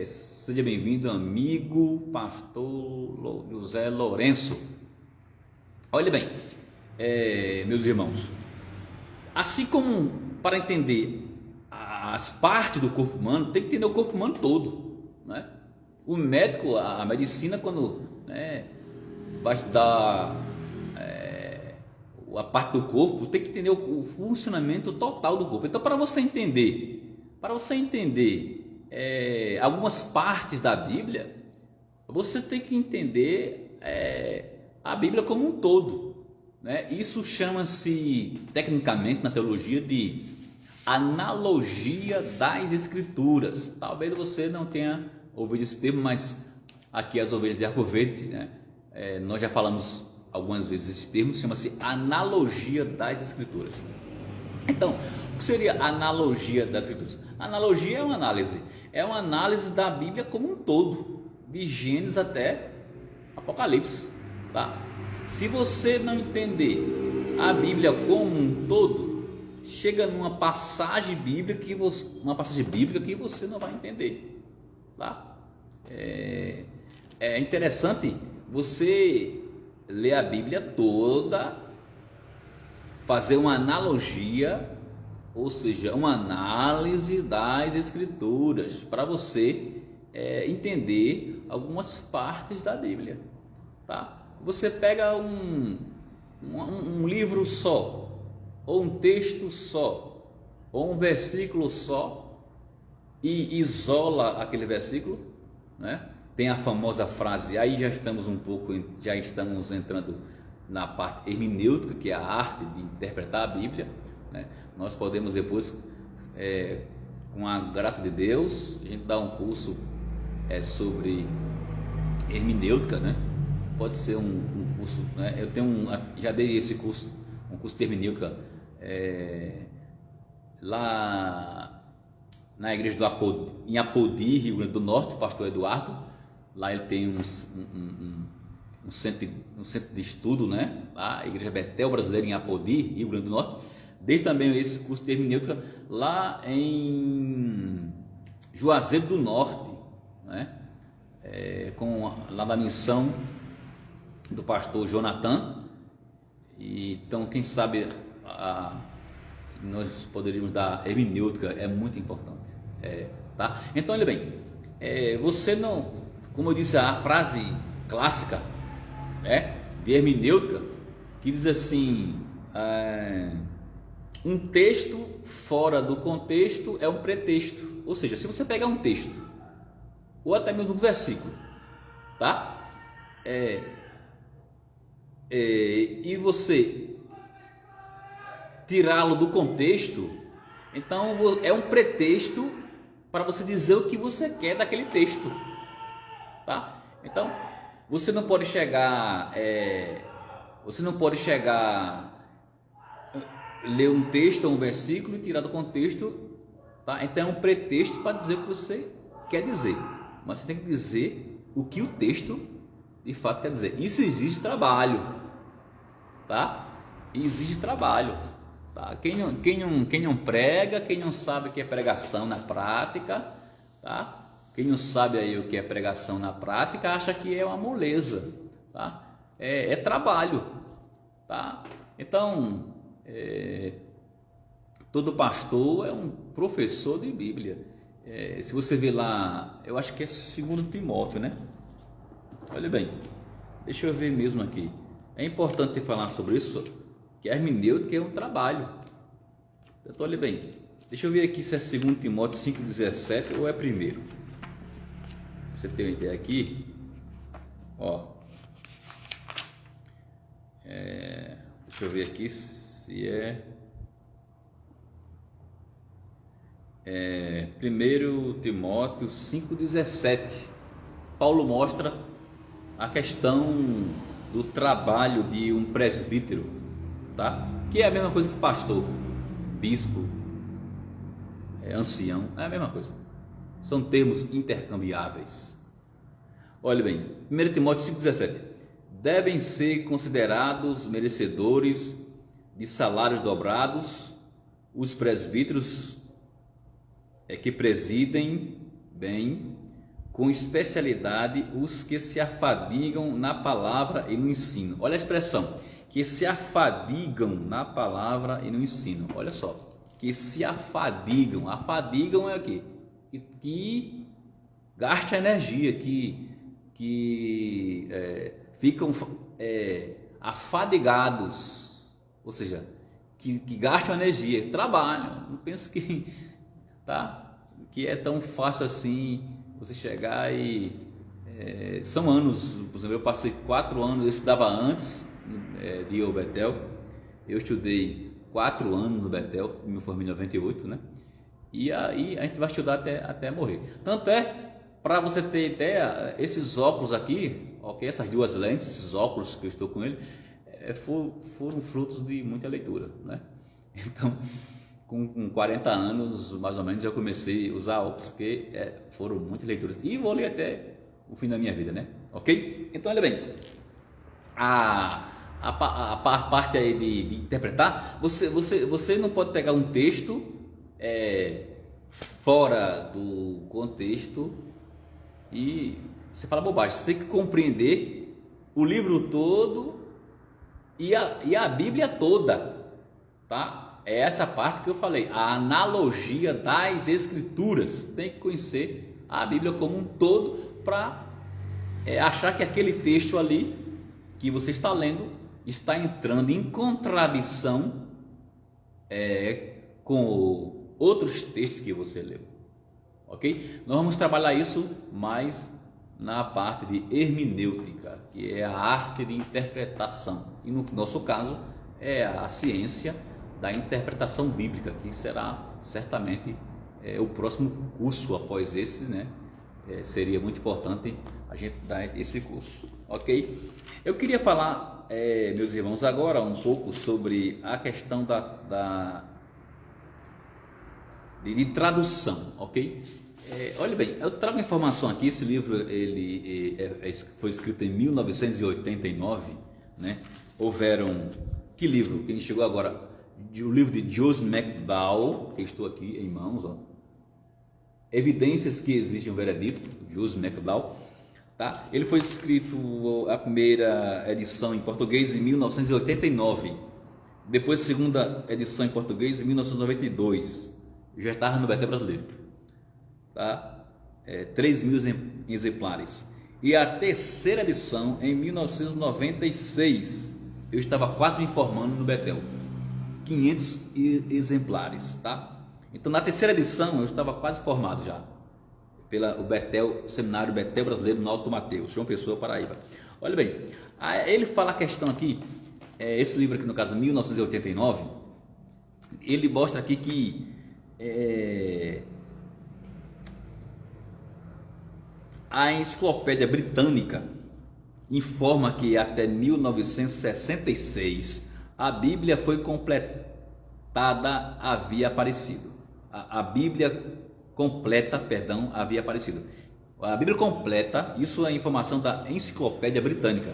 seja bem-vindo, amigo pastor José Lourenço. Olha bem, meus irmãos, assim como para entender as partes do corpo humano, tem que entender o corpo humano todo, né? O médico, a medicina, quando, né, vai estudar a parte do corpo, tem que entender o funcionamento total do corpo. Então, para você entender algumas partes da Bíblia, você tem que entender a Bíblia como um todo, né? Isso chama-se tecnicamente na teologia de analogia das Escrituras. Talvez você não tenha ouvido esse termo, mas aqui as ovelhas de Arco Verde, né? Nós já falamos algumas vezes esse termo, chama-se analogia das Escrituras. Então, o que seria analogia das Escrituras? Analogia é uma análise da Bíblia como um todo, de Gênesis até Apocalipse, tá? Se você não entender a Bíblia como um todo, chega numa passagem bíblica que você não vai entender, tá? É interessante você ler a Bíblia toda, fazer uma analogia, ou seja, uma análise das Escrituras, para você entender algumas partes da Bíblia, tá? Você pega um livro só, ou um texto só, ou um versículo só, e isola aquele versículo, né? Tem a famosa frase, aí já estamos entrando na parte hermenêutica, que é a arte de interpretar a Bíblia, né? Nós podemos depois, com a graça de Deus, a gente dá um curso sobre hermenêutica, né? Pode ser um curso, né? Eu já dei esse curso, um curso de hermenêutica lá na igreja em Apodi, Rio Grande do Norte, pastor Eduardo. Lá ele tem um centro de estudo, né? Lá, a Igreja Betel Brasileira em Apodi, Rio Grande do Norte. Desde também esse curso de hermenêutica lá em Juazeiro do Norte, né? Lá na missão do pastor Jonathan. Então, quem sabe nós poderíamos dar hermenêutica, é muito importante, tá? Então, olha bem, você não, como eu disse, a frase clássica, né, de hermenêutica, que diz assim: um texto fora do contexto é um pretexto. Ou seja, se você pegar um texto, ou até mesmo um versículo, tá? E você tirá-lo do contexto, então é um pretexto para você dizer o que você quer daquele texto, tá? Então você não pode chegar ler um texto ou um versículo e tirar do contexto, tá? Então é um pretexto para dizer o que você quer dizer, mas você tem que dizer o que o texto de fato quer dizer. Isso exige trabalho, tá? Exige trabalho, tá? Quem não prega, quem não sabe o que é pregação na prática, tá? Quem não sabe aí o que é pregação na prática acha que é uma moleza, tá? É trabalho, tá? Então, todo pastor é um professor de Bíblia. Se você ver lá, eu acho que é 2 Timóteo, né? Olha bem, deixa eu ver mesmo aqui. É importante falar sobre isso, que a hermenêutica é um trabalho. Então, olha bem, deixa eu ver aqui se é 2 Timóteo 5,17 ou é primeiro. Você tem uma ideia aqui, ó. Deixa eu ver aqui se é 1 Timóteo 5,17. Paulo mostra a questão do trabalho de um presbítero, tá? Que é a mesma coisa que pastor, bispo, ancião, é a mesma coisa. São termos intercambiáveis. Olha bem, 1 Timóteo 5,17. Devem ser considerados merecedores de salários dobrados os presbíteros que presidem bem, com especialidade, os que se afadigam na palavra e no ensino. Olha a expressão, que se afadigam na palavra e no ensino. Olha só, que se afadigam. Afadigam é o quê? Que gasta energia, que ficam afadigados, ou seja, que gastam energia, trabalham. Não penso que é tão fácil assim você chegar e são anos. Por exemplo, eu passei 4 anos, eu estudava antes de ir ao Betel, eu estudei 4 anos no Betel, me formei em 98, né? E aí a gente vai estudar até morrer. Tanto para você ter ideia, esses óculos aqui, ok, essas 2 lentes, esses óculos que eu estou com ele, foram frutos de muita leitura, né? Então, com 40 anos, mais ou menos, eu comecei a usar óculos, porque foram muitas leituras. E vou ler até o fim da minha vida, né? Ok? Então, olha bem, a parte aí de interpretar, você não pode pegar um texto fora do contexto e você fala bobagem. Você tem que compreender o livro todo e a Bíblia toda, tá? É essa parte que eu falei, a analogia das Escrituras. Tem que conhecer a Bíblia como um todo para achar que aquele texto ali que você está lendo está entrando em contradição com outros textos que você leu, ok? Nós vamos trabalhar isso mais na parte de hermenêutica, que é a arte de interpretação, e no nosso caso é a ciência da interpretação bíblica, que será certamente o próximo curso após esse, né? Seria muito importante a gente dar esse curso, ok? Eu queria falar, meus irmãos, agora um pouco sobre a questão de tradução, ok? Olha bem, eu trago informação aqui. Esse livro foi escrito em 1989, né? Houveram, que livro? Que chegou agora, o livro de Joseph McDowell, que estou aqui em mãos, ó. Evidências que existe um veredito, Joseph McDowell, tá? Ele foi escrito, a primeira edição em português em 1989, depois a segunda edição em português em 1992, já estava no Betel brasileiro, tá? 3.000 exemplares, e a terceira edição em 1996, eu estava quase me formando no Betel, 500 exemplares, tá? Então, na terceira edição, eu estava quase formado já, o Betel, o Seminário Betel Brasileiro no Alto Mateus, João Pessoa, Paraíba. Olha bem, ele fala a questão aqui, esse livro aqui, no caso, 1989, ele mostra aqui que a Enciclopédia Britânica informa que até 1966 a Bíblia foi completada, havia aparecido. A Bíblia completa, perdão, havia aparecido. A Bíblia completa, isso é informação da Enciclopédia Britânica,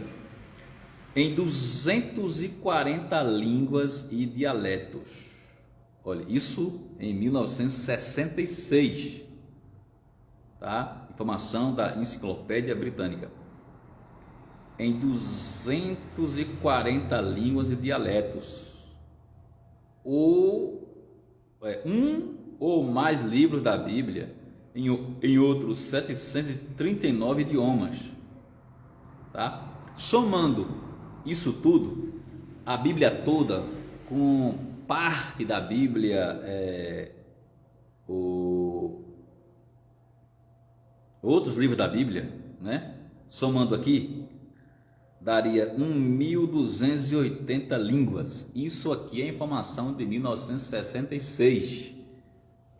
em 240 línguas e dialetos. Olha, isso em 1966, tá? Informação da Enciclopédia Britânica, em 240 línguas e dialetos. Um ou mais livros da Bíblia em outros 739 idiomas, tá? Somando isso tudo, a Bíblia toda, com parte da Bíblia, outros livros da Bíblia, né? Somando aqui, daria 1.280 línguas. Isso aqui é informação de 1966,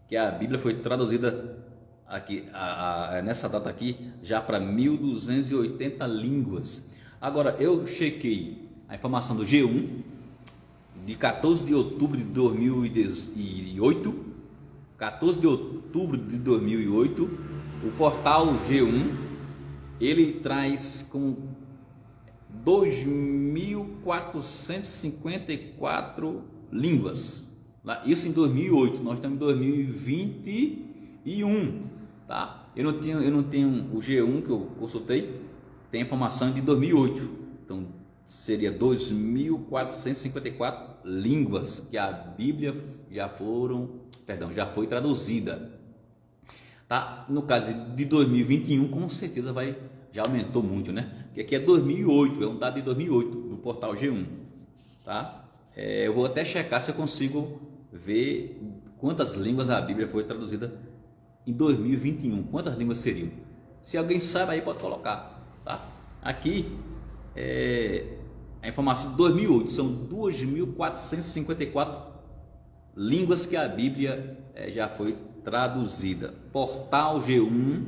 que a Bíblia foi traduzida aqui, nessa data aqui, já para 1.280 línguas. Agora, eu chequei a informação do G1, de 14 de outubro de 2008, 14 de outubro de 2008, o portal G1, ele traz com 2.454 línguas. Isso em 2008, nós estamos em 2021, tá? Eu não tenho o G1 que eu consultei, tem informação de 2008, então seria 2.454 línguas que a Bíblia já foi traduzida, tá? No caso de 2021, com certeza já aumentou muito, né? Porque aqui é 2008, é um dado de 2008 do portal G1, tá? Eu vou até checar se eu consigo ver quantas línguas a Bíblia foi traduzida em 2021, quantas línguas seriam? Se alguém sabe aí pode colocar, tá? Aqui a informação de 2008, são 2.454 línguas que a Bíblia já foi traduzida. Portal G1,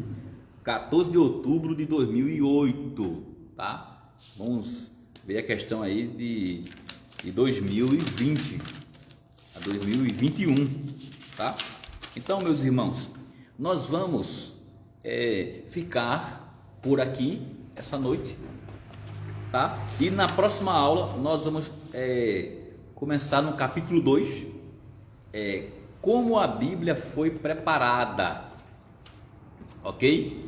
14 de outubro de 2008, tá? Vamos ver a questão aí de 2020 a 2021, tá? Então, meus irmãos, nós vamos ficar por aqui essa noite, tá? E na próxima aula nós vamos começar no capítulo 2, como a Bíblia foi preparada, ok?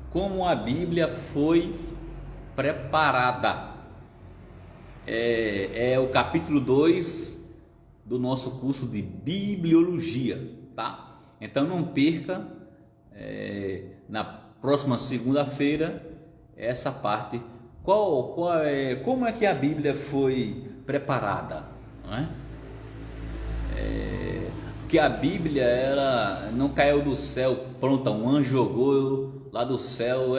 Como a Bíblia foi preparada, é o capítulo 2 do nosso curso de Bibliologia, tá? Então não perca na próxima segunda-feira essa parte. Como é que a Bíblia foi preparada, não é? Porque a Bíblia ela não caiu do céu pronta, um anjo jogou lá do céu,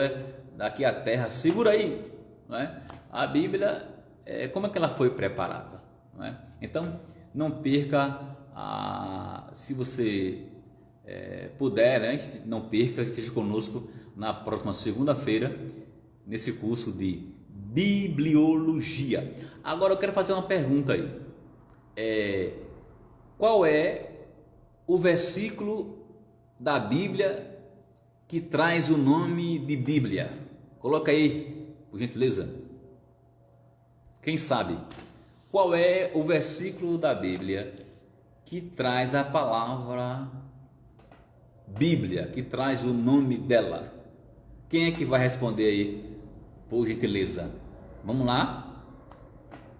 daqui à terra, segura aí, não é? A Bíblia, como é que ela foi preparada, não é? Então não perca, se você puder, né? Não perca, esteja conosco na próxima segunda-feira nesse curso de Bibliologia. Agora eu quero fazer uma pergunta aí. Qual é o versículo da Bíblia que traz o nome de Bíblia? Coloca aí, por gentileza. Quem sabe? Qual é o versículo da Bíblia que traz a palavra Bíblia, que traz o nome dela? Quem é que vai responder aí, por gentileza? Vamos lá?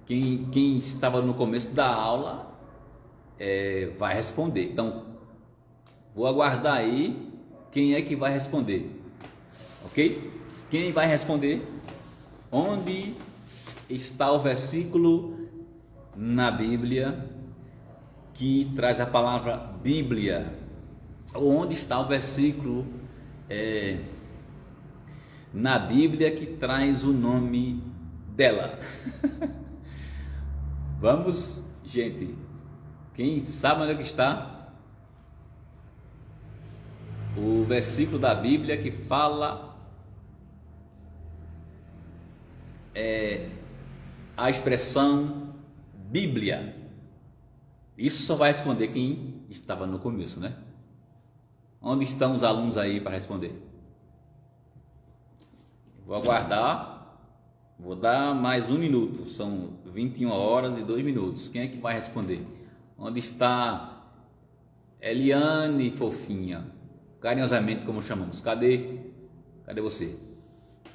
Quem estava no começo da aula vai responder. Então, vou aguardar aí quem é que vai responder, ok? Quem vai responder? Onde está o versículo na Bíblia que traz a palavra Bíblia? Ou onde está o versículo na Bíblia que traz o nome dela? Vamos, gente. Quem sabe onde é que está o versículo da Bíblia que fala a expressão Bíblia? Isso só vai responder quem estava no começo, né? Onde estão os alunos aí para responder? Vou aguardar, vou dar mais 1 minuto, são 21 horas e 2 minutos. Quem é que vai responder? Onde está Eliane fofinha, carinhosamente como chamamos? Cadê você?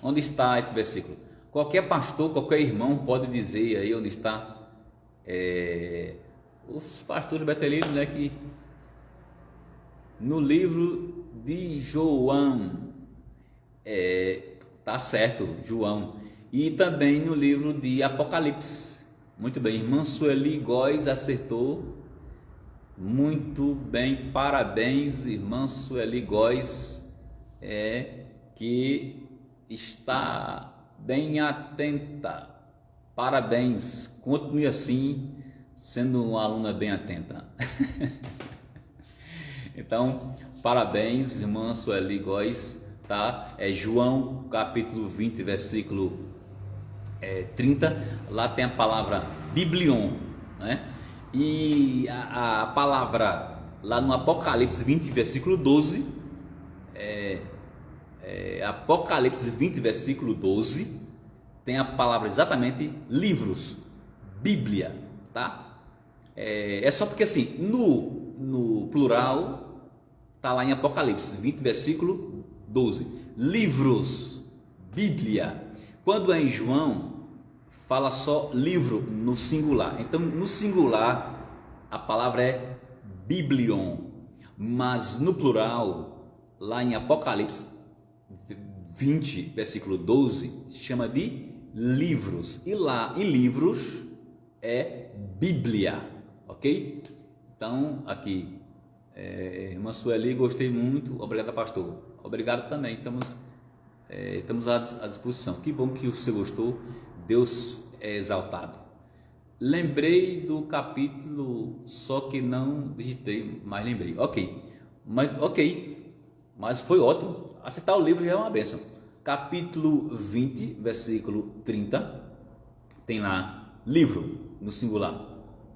Onde está esse versículo? Qualquer pastor, qualquer irmão pode dizer aí onde está. Os pastores betelinos, né, que no livro de João, tá certo, João, e também no livro de Apocalipse. Muito bem, irmã Sueli Góes acertou, muito bem, parabéns, irmã Sueli Góes, que está bem atenta, parabéns, continue assim, sendo uma aluna bem atenta. Então, parabéns, irmã Sueli Góes, tá? João capítulo 20, versículo 30, lá tem a palavra Biblion, né? E a palavra lá no Apocalipse 20, versículo 12, Apocalipse 20, versículo 12, tem a palavra exatamente livros, Bíblia, tá? É só porque assim, no plural, tá lá em Apocalipse 20, versículo 12, livros, Bíblia. Quando é em João, fala só livro no singular. Então, no singular, a palavra é Biblion, mas no plural, lá em Apocalipse 20, versículo 12, se chama de livros. E livros é Bíblia, ok? Então, aqui, irmã Sueli, gostei muito, obrigado, pastor. Obrigado também, estamos à disposição. Que bom que você gostou, Deus é exaltado. Lembrei do capítulo, só que não digitei, mas lembrei. Ok, mas foi ótimo. Acertar o livro já é uma bênção. Capítulo 20, versículo 30, tem lá livro no singular,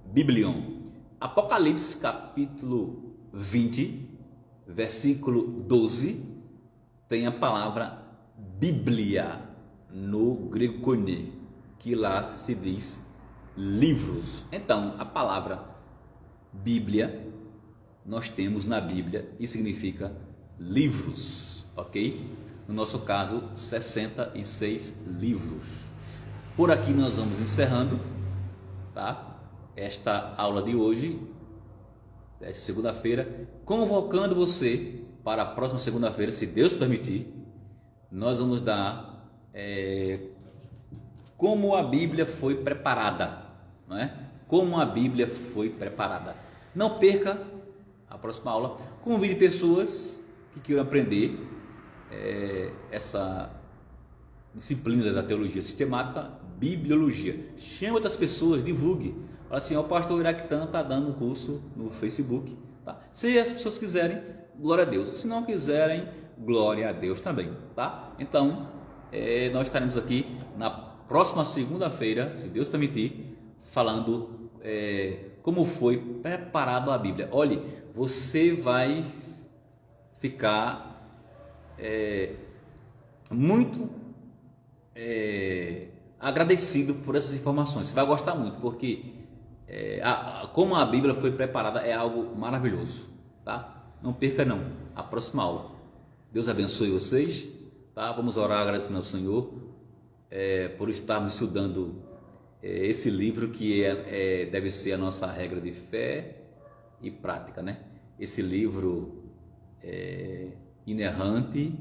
Biblion. Apocalipse, capítulo 20, versículo 12, tem a palavra Bíblia no grego koine, que lá se diz livros. Então, a palavra Bíblia, nós temos na Bíblia e significa livros, ok? No nosso caso, 66 livros. Por aqui nós vamos encerrando, tá? Esta aula de hoje, esta segunda-feira, convocando você para a próxima segunda-feira, se Deus permitir, nós vamos dar como a Bíblia foi preparada, não é? Como a Bíblia foi preparada. Não perca a próxima aula. Convide pessoas que queiram aprender essa disciplina da teologia sistemática, bibliologia. Chame outras pessoas, divulgue. Fala assim, o pastor Iraquitã está dando um curso no Facebook. Tá? Se as pessoas quiserem, glória a Deus. Se não quiserem, glória a Deus também. Tá? Então, nós estaremos aqui na próxima segunda-feira, se Deus permitir, falando como foi preparado a Bíblia. Olhe, você vai ficar muito agradecido por essas informações. Você vai gostar muito, porque como a Bíblia foi preparada é algo maravilhoso, tá? Não perca não a próxima aula. Deus abençoe vocês, tá? Vamos orar agradecendo ao Senhor por estarmos estudando esse livro que deve ser a nossa regra de fé e prática, né? Esse livro inerrante,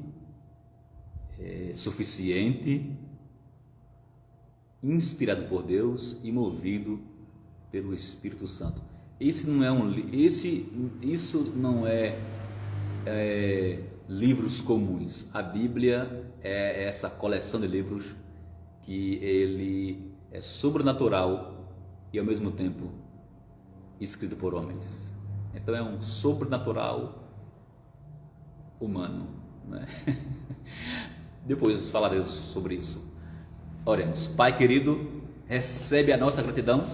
suficiente, inspirado por Deus e movido pelo Espírito Santo. Isso não é livros comuns. A Bíblia é essa coleção de livros que ele é sobrenatural e ao mesmo tempo escrito por homens. Então é um sobrenatural humano, né? Depois falaremos sobre isso. Oremos. Pai querido, recebe a nossa gratidão,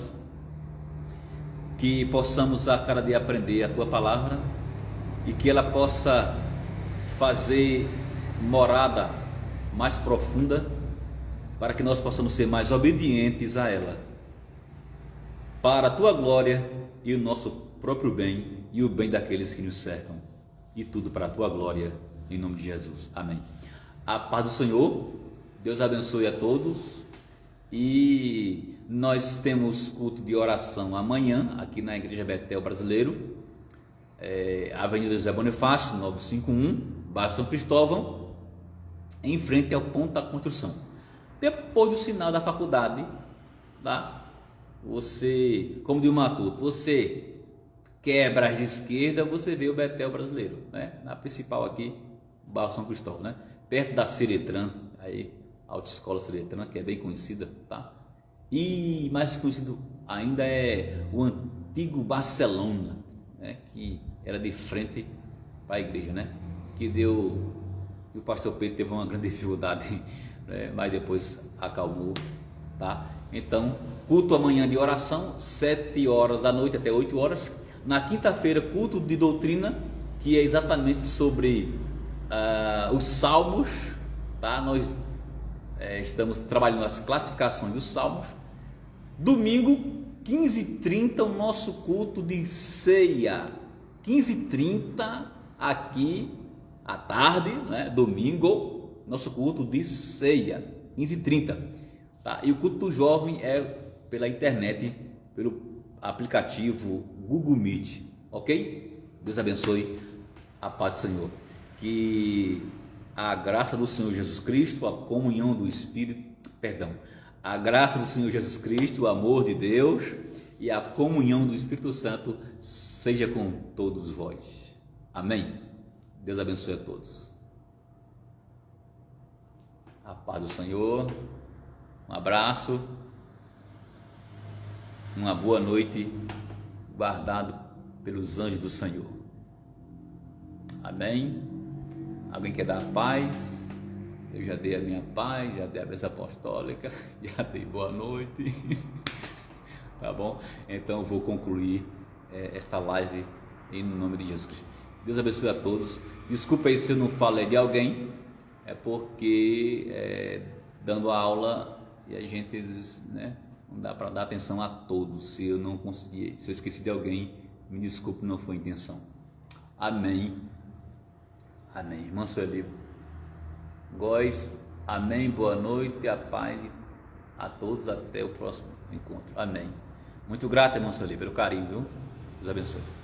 que possamos a cada dia aprender a Tua palavra e que ela possa fazer morada mais profunda para que nós possamos ser mais obedientes a ela, para a Tua glória e o nosso próprio bem e o bem daqueles que nos cercam, e tudo para a Tua glória, em nome de Jesus. Amém. A paz do Senhor, Deus abençoe a todos, e nós temos culto de oração amanhã, aqui na Igreja Betel Brasileiro, Avenida José Bonifácio, 951, bairro São Cristóvão, em frente ao ponto da construção. Depois do sinal da faculdade, tá? Você, como diz o Matuto, você quebra as de esquerda, você vê o Betel Brasileiro, né? Na principal aqui, bairro São Cristóvão, né? Perto da Ciretran, aí, Autoescola Ciretran, que é bem conhecida, tá? E mais conhecido ainda é o antigo Barcelona, né? Que era de frente para a igreja, né? Que o pastor Pedro teve uma grande dificuldade, né? Mas depois acalmou, tá? Então, culto amanhã de oração, 7 horas da noite até 8 horas. Na quinta-feira, culto de doutrina, que é exatamente sobre os salmos, tá? Nós estamos trabalhando as classificações dos salmos. Domingo, 15h30, o nosso culto de ceia. 15h30 aqui à tarde, né? Domingo, nosso culto de ceia. 15h30, tá? E o culto do jovem é pela internet, pelo aplicativo Google Meet, ok? Deus abençoe, a paz do Senhor. Que a graça do Senhor Jesus Cristo, a comunhão do Espírito, a graça do Senhor Jesus Cristo, o amor de Deus e a comunhão do Espírito Santo seja com todos vós. Amém. Deus abençoe a todos. A paz do Senhor. Um abraço. Uma boa noite, guardado pelos anjos do Senhor. Amém. Alguém quer dar paz? Eu já dei a minha paz, já dei a bênção apostólica, já dei boa noite. Tá bom? Então eu vou concluir esta live em nome de Jesus Cristo. Deus abençoe a todos. Desculpa aí se eu não falei de alguém, é porque dando a aula e a gente às vezes, né, não dá para dar atenção a todos. Se eu não consegui, se eu esqueci de alguém, me desculpe, não foi intenção. Amém. Amém. Irmã Sueli Góes, amém, boa noite, a paz a todos, até o próximo encontro. Amém. Muito grato, irmã Sueli, pelo carinho, viu? Deus abençoe.